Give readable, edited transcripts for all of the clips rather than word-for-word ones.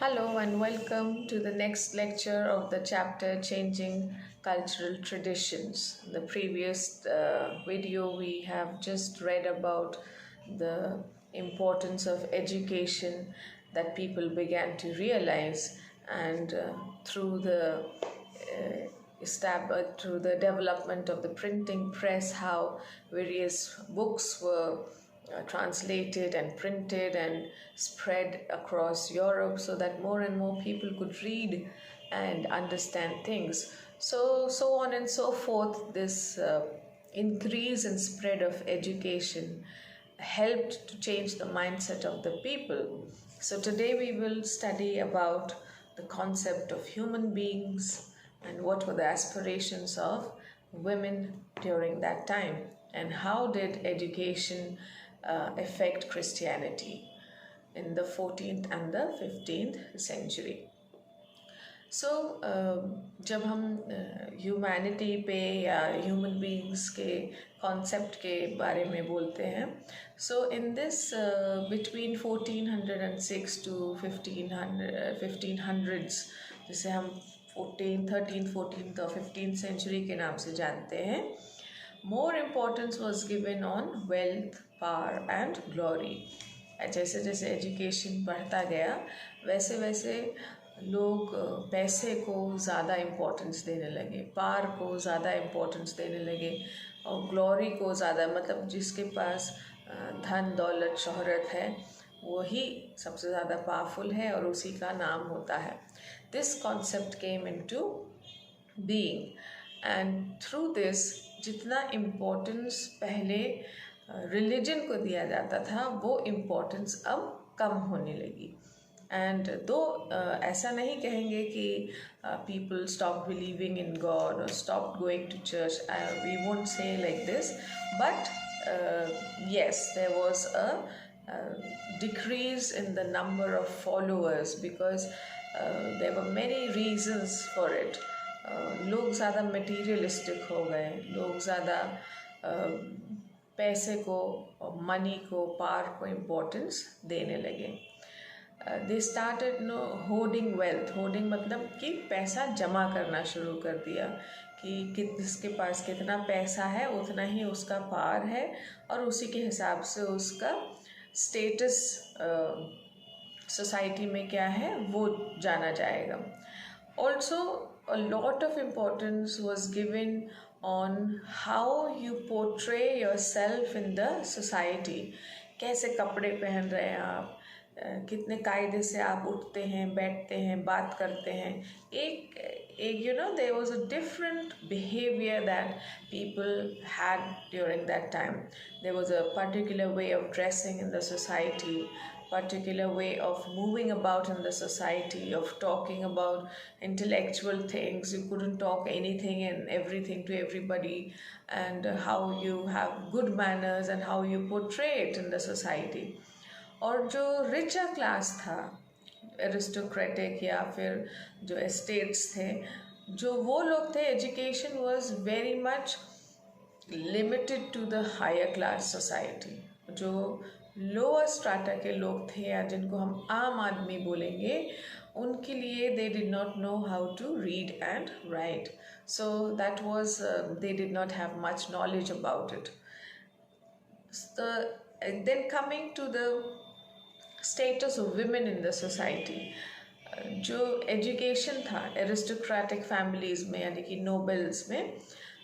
Hello and welcome to the next lecture of the chapter Changing Cultural Traditions. In the previous video, we have just read about the importance of education that people began to realize, and through the development of the printing press, how various books were translated and printed and spread across Europe so that more and more people could read and understand things. So on and so forth, this increase and spread of education helped to change the mindset of the people. So today we will study about the concept of human beings and what were the aspirations of women during that time, and how did education affect Christianity in the 14th and the 15th century. So जब हम humanity पे या human beings के concept के बारे में बोलते हैं, so in this between 1406 to 1500s, जिसे हम 13th, 14th और 15th सेंचुरी के नाम से जानते हैं, more importance was given on wealth, power and glory. जैसे जैसे एजुकेशन बढ़ता गया वैसे वैसे लोग पैसे को ज़्यादा इम्पोर्टेंस देने लगे, पावर को ज़्यादा इम्पोर्टेंस देने लगे और ग्लोरी को ज़्यादा, मतलब जिसके पास धन दौलत शोहरत है वही सबसे ज़्यादा पावरफुल है और उसी का नाम होता है. This concept came into being and through this जितना इम्पोर्टेंस पहले रिलीजन को दिया जाता था वो इम्पोर्टेंस अब कम होने लगी. एंड दो ऐसा नहीं कहेंगे कि people stopped believing in God or stopped going to church. We won't say like this, but yes, there was a decrease in the number of followers because there were many reasons for it. लोग ज़्यादा materialistic हो गए, लोग ज़्यादा पैसे को, money को, power को इम्पोर्टेंस देने लगे. They started hoarding wealth. Hoarding मतलब कि पैसा जमा करना शुरू कर दिया कि जिसके पास कितना पैसा है उतना ही उसका पावर है और उसी के हिसाब से उसका स्टेटस सोसाइटी में क्या है वो जाना जाएगा. Also a lot of importance was given on how you portray yourself in the society. कैसे कपड़े पहन रहे हैं आप, कितने कायदे से आप उठते हैं, बैठते हैं, बात करते हैं. एक there was a different behavior that people had during that time. There was a particular way of dressing in the society, particular way of moving about in the society, of talking about intellectual things. You couldn't talk anything and everything to everybody, and how you have good manners and how you portray it in the society. और जो richer class था, aristocratic या फिर जो estates थे, जो वो लोग थे, education was very much limited to the higher class society. जो लोअर स्ट्राटा के लोग थे या जिनको हम आम आदमी बोलेंगे, उनके लिए they did not know how to read and write. So that was they did not have much knowledge about it. Then coming to the status of women in the society, जो एजुकेशन था aristocratic families में यानी कि nobles में,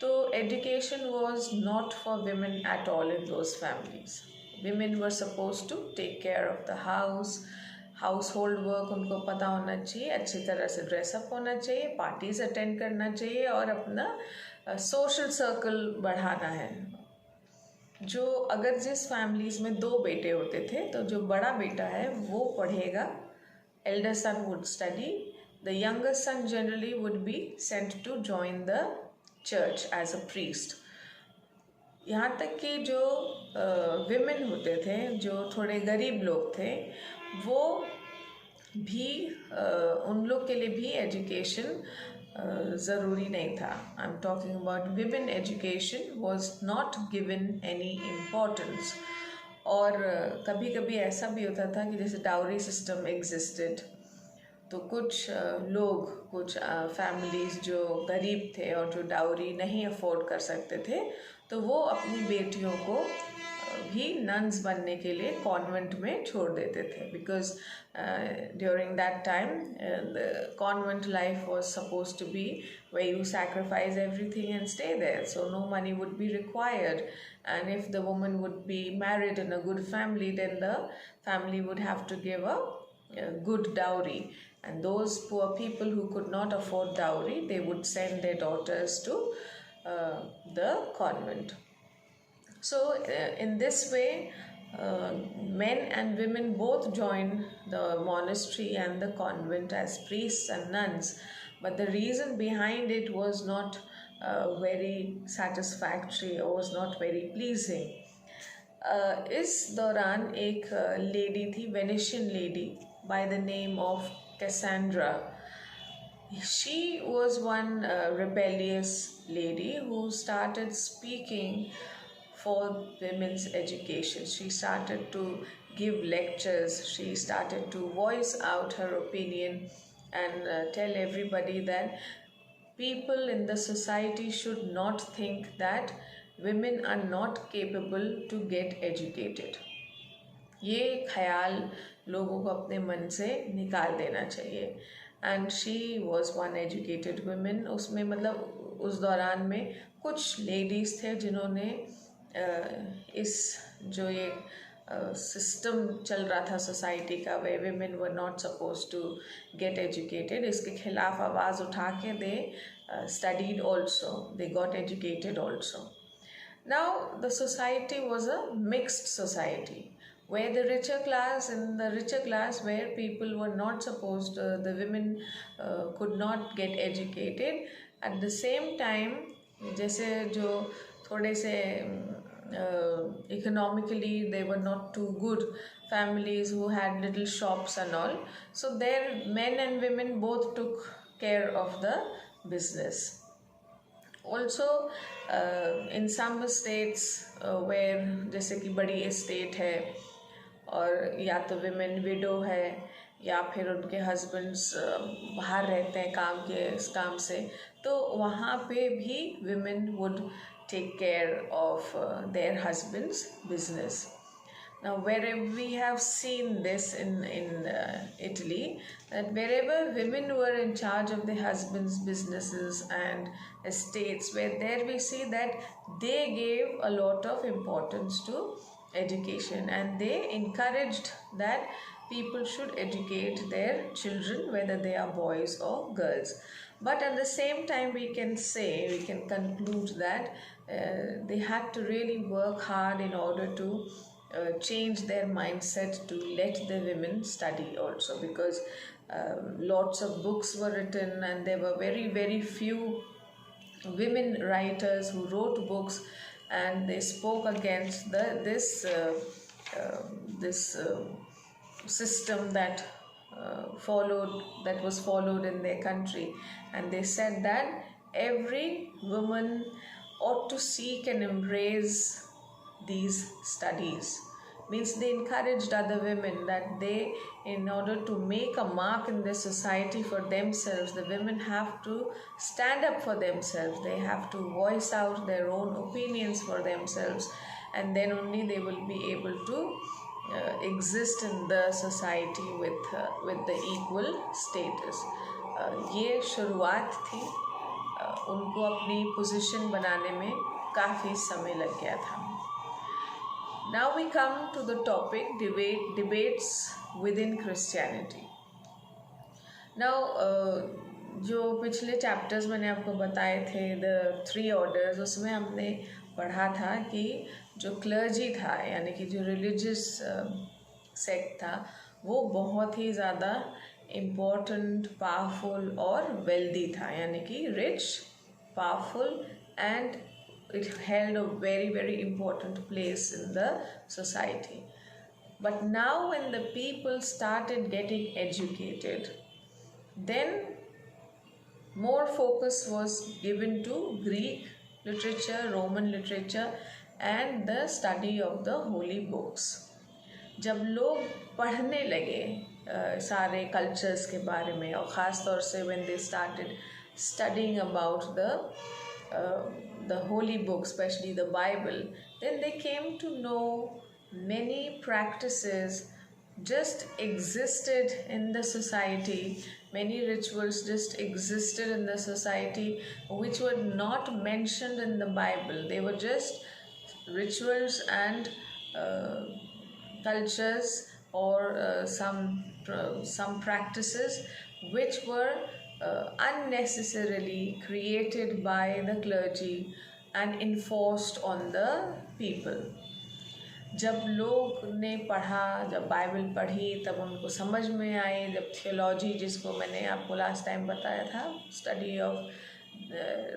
तो education was not for women at all in those families. Women were suppose to take care of the household work उनको पता होना चाहिए, अच्छी तरह से ड्रेसअप होना चाहिए, पार्टीज अटेंड करना चाहिए और अपना सोशल सर्कल बढ़ाना है. जो अगर जिस फैमिलीज़ में 2 बेटे होते थे तो जो बड़ा बेटा है वो पढ़ेगा, elder son would study, the younger son generally would be sent to join the church as a priest. यहाँ तक कि जो विमेन होते थे, जो थोड़े गरीब लोग थे, वो भी उन लोग के लिए भी एजुकेशन ज़रूरी नहीं था. I am talking about women education was not given any importance. और कभी कभी ऐसा भी होता था कि जैसे डाउरी सिस्टम एग्जिस्टेड, तो कुछ लोग, कुछ फैमिलीज जो गरीब थे और जो डाउरी नहीं अफोर्ड कर सकते थे, तो वो अपनी बेटियों को भी नन्स बनने के लिए कॉन्वेंट में छोड़ देते थे, because during that time the convent life was suppose to be where you sacrifice everything and stay there, so no money would be required. And if the woman would be married in a good family, then the family would have to give a good dowry, and those poor people who could not afford dowry, they would send their daughters to the convent. So in this way, men and women both joined the monastery and the convent as priests and nuns, but the reason behind it was not very satisfactory or was not very pleasing. इस दौरान एक lady थी, Venetian lady by the name of Cassandra. She was one rebellious lady who started speaking for women's education. She started to give lectures, she started to voice out her opinion and tell everybody that people in the society should not think that women are not capable to get educated. ये ख्याल लोगों को अपने मन से निकाल देना चाहिए. And she was one educated women. उसमें मतलब उस दौरान में कुछ लेडीज़ थे जिन्होंने इस जो ये सिस्टम चल रहा था सोसाइटी का, वे women were not supposed to get educated, इसके खिलाफ आवाज़ उठा के दे studied also, they got educated also. Now the society was a mixed society, where the richer class, in the richer class where people were not supposed, the women could not get educated. At the same time, जैसे जो थोड़े से economically they were not too good families who had little shops and all, so their men and women both took care of the business. Also in some states where जैसे कि बड़ी estate है और या तो women widow है या फिर उनके husbands बाहर रहते हैं काम से, तो वहाँ पे भी women would take care of their husband's business. Now wherever we have seen this in Italy, that wherever women were in charge of their husband's businesses and estates, where there we see that they gave a lot of importance to education, and they encouraged that people should educate their children, whether they are boys or girls. But at the same time, we can conclude that they had to really work hard in order to change their mindset to let the women study also, because lots of books were written and there were very, very few women writers who wrote books, and they spoke against this system that was followed in their country. And they said that every woman ought to seek and embrace these studies. Means they encouraged other women that they, in order to make a mark in the society for themselves, the women have to stand up for themselves, they have to voice out their own opinions for themselves, and then only they will be able to exist in the society with the equal status. ये शुरुआत थी, उनको अपनी position बनाने में काफ़ी समय लग गया था. Now we come to the topic debates within Christianity. Now जो पिछले चैप्टर्स मैंने आपको बताए थे, the 3 orders, उसमें हमने पढ़ा था कि जो क्लर्जी था, यानी कि जो रिलीजियस सेक्ट था, वो बहुत ही ज़्यादा इम्पोर्टेंट, पावरफुल और वेल्दी था, यानी कि rich, powerful, and it held a very, very important place in the society. But now when the people started getting educated, then more focus was given to Greek literature, Roman literature, and the study of the holy books. जब लोग पढ़ने लगे, सारे cultures के बारे में, और ख़ास तौर से when they started studying about the holy book, especially the Bible, then they came to know many practices just existed in the society. Many rituals just existed in the society which were not mentioned in the Bible. They were just rituals and cultures, or some practices which were unnecessarily created by the clergy and enforced on the people. जब लोग ने पढ़ा, जब Bible पढ़ी, तब उनको समझ में आई, जब थियोलॉजी, जिसको मैंने आपको लास्ट टाइम बताया था, study of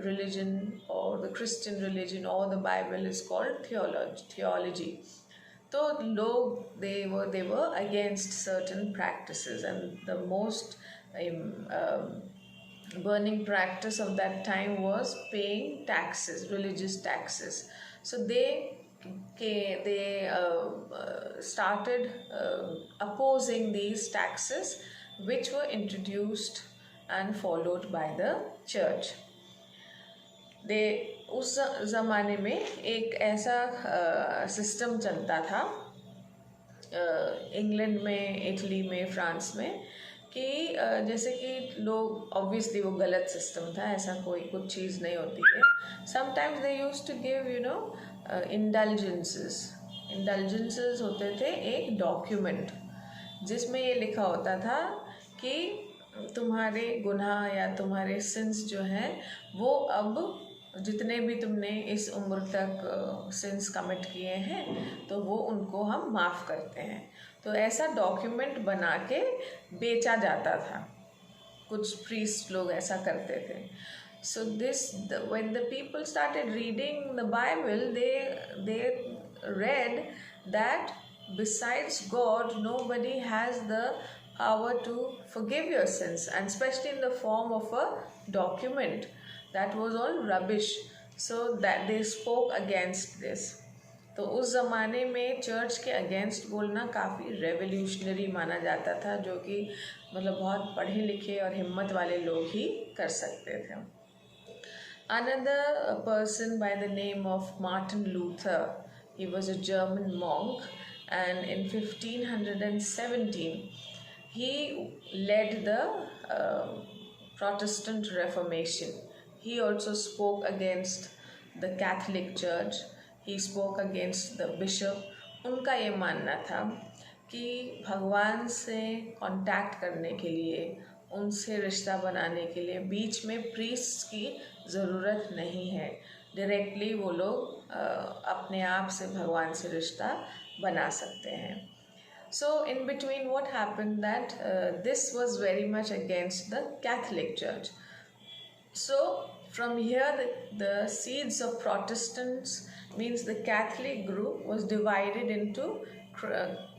religion or the Christian religion or the Bible is called theology. So लोग they were against certain practices, and the most burning practice of that time was paying taxes, religious taxes. So they started opposing these taxes which were introduced and followed by the church. उस ज़माने में एक ऐसा system चलता था England में, Italy में, France में, कि जैसे कि लोग, ऑब्वियसली वो गलत सिस्टम था, ऐसा कोई कुछ चीज़ नहीं होती है. Sometimes they used to give indulgences होते थे, एक डॉक्यूमेंट जिसमें ये लिखा होता था कि तुम्हारे गुनाह या तुम्हारे सिंस जो हैं वो अब जितने भी तुमने इस उम्र तक सिंस कमिट किए हैं तो वो उनको हम माफ़ करते हैं. तो ऐसा डॉक्यूमेंट बना के बेचा जाता था, कुछ प्रीस्ट लोग ऐसा करते थे. So when the people started reading the Bible, they read that besides God, nobody has the power to forgive your sins, and especially in the form of a document. That was all rubbish. So that they spoke against this. तो उस ज़माने में church के against बोलना काफ़ी revolutionary माना जाता था, जो कि मतलब बहुत पढ़े लिखे और हिम्मत वाले लोग ही कर सकते थे. Another person by the name of Martin Luther, he was a German monk, and in 1517 he led the Protestant Reformation. He also spoke against the Catholic Church. He spoke against the bishop. उनका ये मानना था कि भगवान से contact करने के लिए, उनसे रिश्ता बनाने के लिए बीच में प्रीस्ट की ज़रूरत नहीं है. डायरेक्टली वो लोग अपने आप से भगवान से रिश्ता बना सकते हैं. So in between, what happened that this was very much against the Catholic Church. So from here the seeds of Protestants, means the Catholic group, was divided into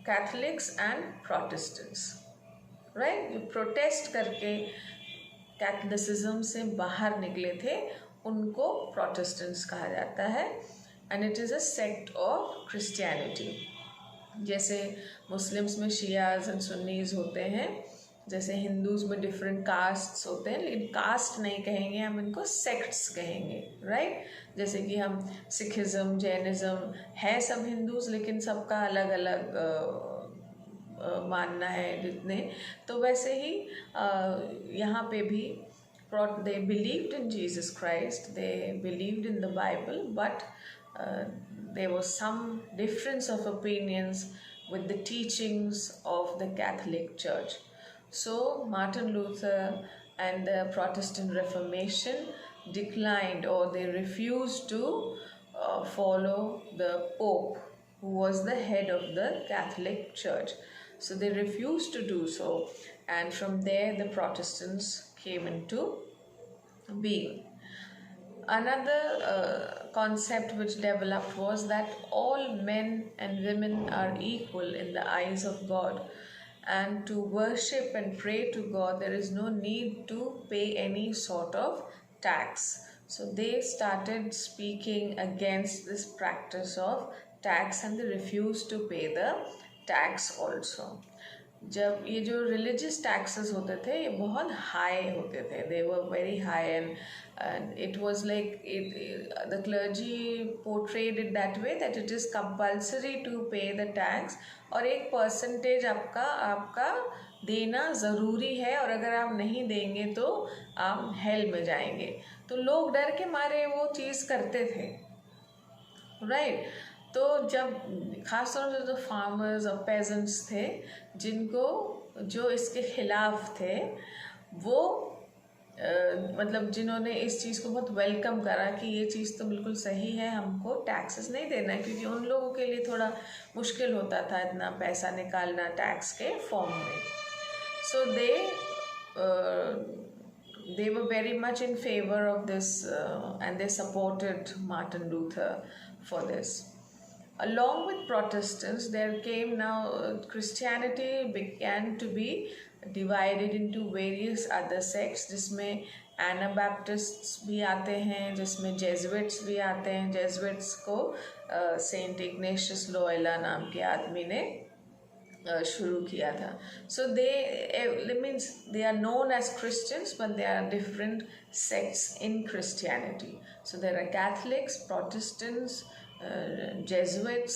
Catholics and Protestants, right? जो protest करके कैथलिसिज्म से बाहर निकले थे उनको Protestants कहा जाता है, and it is a sect of Christianity. जैसे मुस्लिम्स में शियाज एंड सुन्नीज होते हैं, जैसे हिंदूज़ में डिफरेंट कास्ट्स होते हैं, लेकिन कास्ट नहीं कहेंगे हम, इनको सेक्ट्स कहेंगे, राइट? जैसे कि हम सिखिज़म, जैनिज़्म है सब हिंदूज़, लेकिन सबका अलग अलग मानना है जितने. तो वैसे ही यहाँ पे भी they believed in Jesus Christ, they believed in the Bible, but there was some difference of opinions with the teachings of the Catholic Church. So Martin Luther and the Protestant Reformation declined, or they refused to follow the Pope, who was the head of the Catholic Church. So they refused to do so, and from there the Protestants came into being. Another concept which developed was that all men and women are equal in the eyes of God, and to worship and pray to God there is no need to pay any sort of tax. So they started speaking against this practice of tax, and they refused to pay the tax also. जब ये जो religious taxes होते थे ये बहुत high होते थे, they were very high, and it was like the clergy portrayed it that way that it is compulsory to pay the tax, और एक परसेंटेज आपका आपका देना ज़रूरी है, और अगर आप नहीं देंगे तो आप हेल में जाएंगे। तो लोग डर के मारे वो चीज़ करते थे, राइट। तो जब खास तौर से जो फार्मर्स और पेजेंट्स थे जिनको जो इसके खिलाफ थे, वो मतलब जिन्होंने इस चीज़ को बहुत वेलकम करा कि ये चीज़ तो बिल्कुल सही है, हमको टैक्सेस नहीं देना है, क्योंकि उन लोगों के लिए थोड़ा मुश्किल होता था इतना पैसा निकालना टैक्स के फॉर्म में। सो they were very much in favor of this, and they supported Martin Luther for this. Along with Protestants, there came now Christianity began to be divided into various other sects, जिसमें Anabaptists भी आते हैं, जिसमें Jesuits भी आते हैं। Jesuits को Saint Ignatius Loyola नाम के आदमी ने शुरू किया था। So they means they are known as Christians, but there are different sects in Christianity. So there are Catholics, Protestants, Jesuits,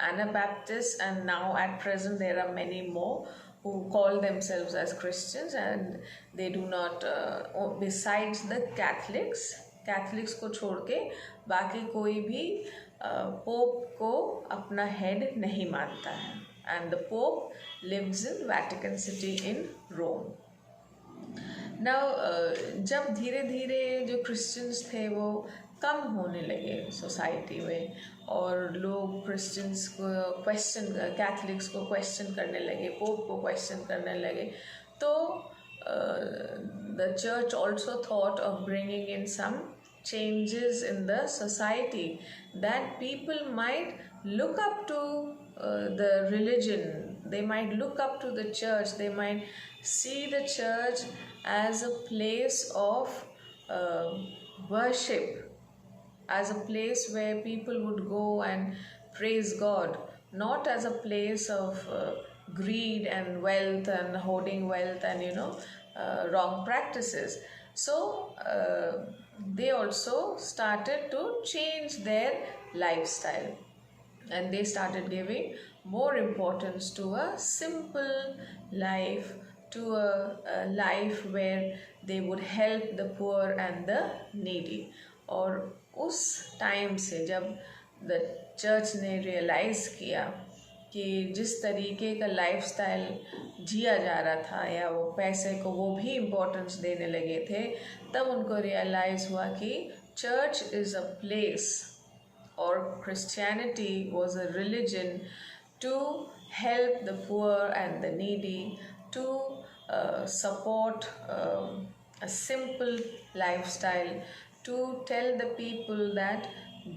Anabaptists, and now at present there are many more who call themselves as Christians, and they do not, besides the Catholics को छोड़ के बाकी कोई भी pope को अपना head नहीं मानता है, and the Pope lives in Vatican City in Rome. Now जब धीरे धीरे जो क्रिश्चियंस थे वो कम होने लगे सोसाइटी में, और लोग क्रिश्चियंस को क्वेश्चन, कैथलिक्स को क्वेश्चन करने लगे, पोप को क्वेश्चन करने लगे, तो the church also thought of bringing in some changes in the society that people might look up to the religion, they might look up to the church, they might see the church as a place of worship, as a place where people would go and praise God, not as a place of greed and wealth and hoarding wealth and wrong practices. So they also started to change their lifestyle, and they started giving more importance to a simple life, to a life where they would help the poor and the needy. और उस time से जब the church ने realise किया कि जिस तरीके का लाइफस्टाइल जिया जा रहा था, या वो पैसे को वो भी इम्पोर्टेंस देने लगे थे, तब उनको रियलाइज़ हुआ कि चर्च इज़ अ प्लेस, और Christianity was a religion to help the poor and the needy, to support a simple lifestyle, to tell the people that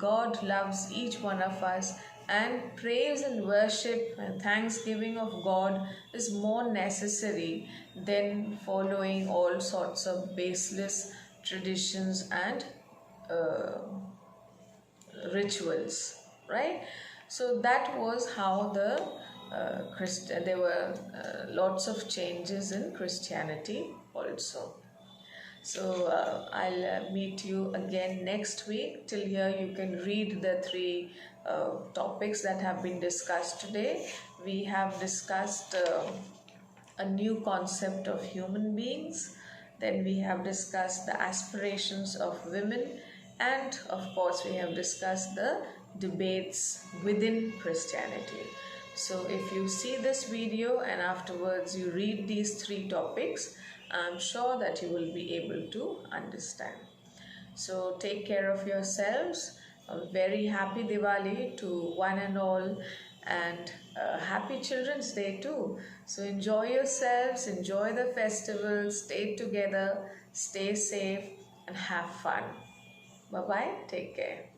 God loves each one of us, and praise and worship and thanksgiving of God is more necessary than following all sorts of baseless traditions and rituals, right? So that was how there were lots of changes in Christianity also. So I'll meet you again next week. Till here you can read the 3 topics that have been discussed today. We have discussed a new concept of human beings, then we have discussed the aspirations of women, and of course we have discussed the debates within Christianity. So if you see this video and afterwards you read these 3 topics, I'm sure that you will be able to understand. So take care of yourselves. A very happy Diwali to one and all, and happy Children's Day too. So enjoy yourselves, enjoy the festival, stay together, stay safe and have fun. Bye bye, take care.